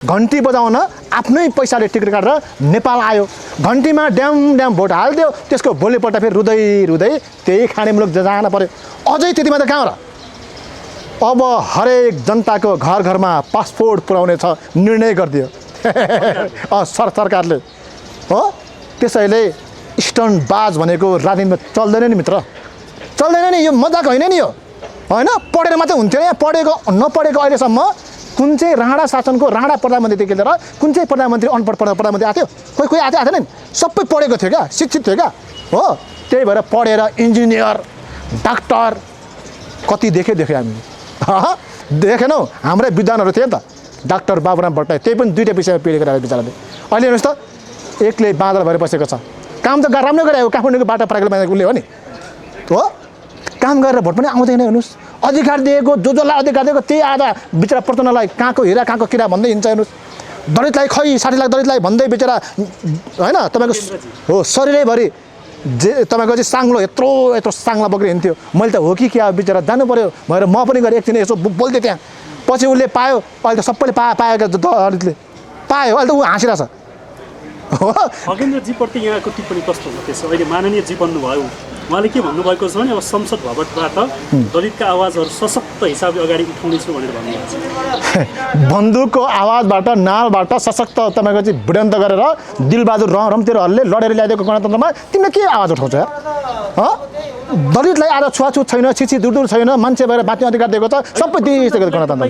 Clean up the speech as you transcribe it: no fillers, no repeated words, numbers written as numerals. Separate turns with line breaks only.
घन्टी बजाउन आफ्नै पैसाले टिकट काटेर नेपाल आयो। घन्टीमा ड्याम भोट हालिदियो, त्यसको भोलिपल्ट फेरि रुँदै त्यही खाने मुलुक जान पर्यो। अझै त्यति मात्र कहाँ र? अब हरेक जनताको घर घरमा पासपोर्ट पुर्याउने छ निर्णय गरिदियो सरकारले हो। त्यसैले स्टन्टबाज भनेको राजनीतिमा चल्दैन नि मित्र, चल्दैन नि। यो मजाक होइन नि, यो होइन पढेर मात्रै हुन्थ्यो। यहाँ पढेको नपढेको अहिलेसम्म कुन चाहिँ राणा शासनको राणा प्रधानमन्त्रीदेखि लिएर कुन चाहिँ प्रधानमन्त्री अनपढ प्रधानमन्त्री आएको थियो? कोही आएको थिएन नि, सबै पढेको थियो क्या, शिक्षित थियो क्या हो। त्यही भएर पढेर इन्जिनियर डाक्टर कति देख्यो हामीले देखेनौ? हाम्रै विद्वानहरू थिए नि त, डाक्टर बाबुराम भट्टराई, त्यही पनि दुईवटा विषयमा पिडेको रहेको बिचराले। अहिले हेर्नुहोस् त, एक्लै बाँदर भएर बसेको छ। काम त राम्रो गरेको, काठमाडौँको बाटो प्राइभेट बनाएको उसले हो नि हो। काम गरेर भोट पनि आउँदैन। हेर्नुहोस्, अधिकार दिएको, जसलाई अधिकार दिएको त्यही आधा बिचरा प्रचण्डलाई कहाँको हिरा कहाँको किरा भन्दै हिँड्छ। हेर्नुहोस्, दलितलाई खै 60 लाख दलितलाई भन्दै बिचरा होइन तपाईँको हो शरीरैभरि जे तपाईँको चाहिँ साङ्लो यत्रो साङ्ला बोकेर हिँड्थ्यो। मैले त हो कि क्या बिचरा जानु पऱ्यो भनेर म पनि गएर एकछिन यसो बोल्थेँ त्यहाँ। पछि उसले पायो, अहिले त सबैले पाएको दलितले पायो, अहिले त ऊ हाँसिरहेछ हो।
खगेन्द्रजीप्रति यहाँको टिप्पणी कस्तो हो? त्यसो अहिले माननीय जी बन्नुभयो, उहाँले के भन्नुभएको छ भने अब संसद भवनबाट दलितका आवाजहरू सशक्त हिसाबले अगाडि उठाउनेछु भनेर भन्नुभएको छ।
बन्दुकको आवाजबाट नालबाट सशक्त तपाईँको चाहिँ भिडन्त गरेर दिलबहादुर रमतेरहरूले लडेर ल्याइदिएको गणतन्त्रमा तिमीले के आवाज उठाउँछ यार? दलितलाई आज छुवाछुत छैन, छिछि दूर छैन, मान्छे भएर बाँच्ने अधिकार दिएको छ, सबै दिइसकेको गणतन्त्र।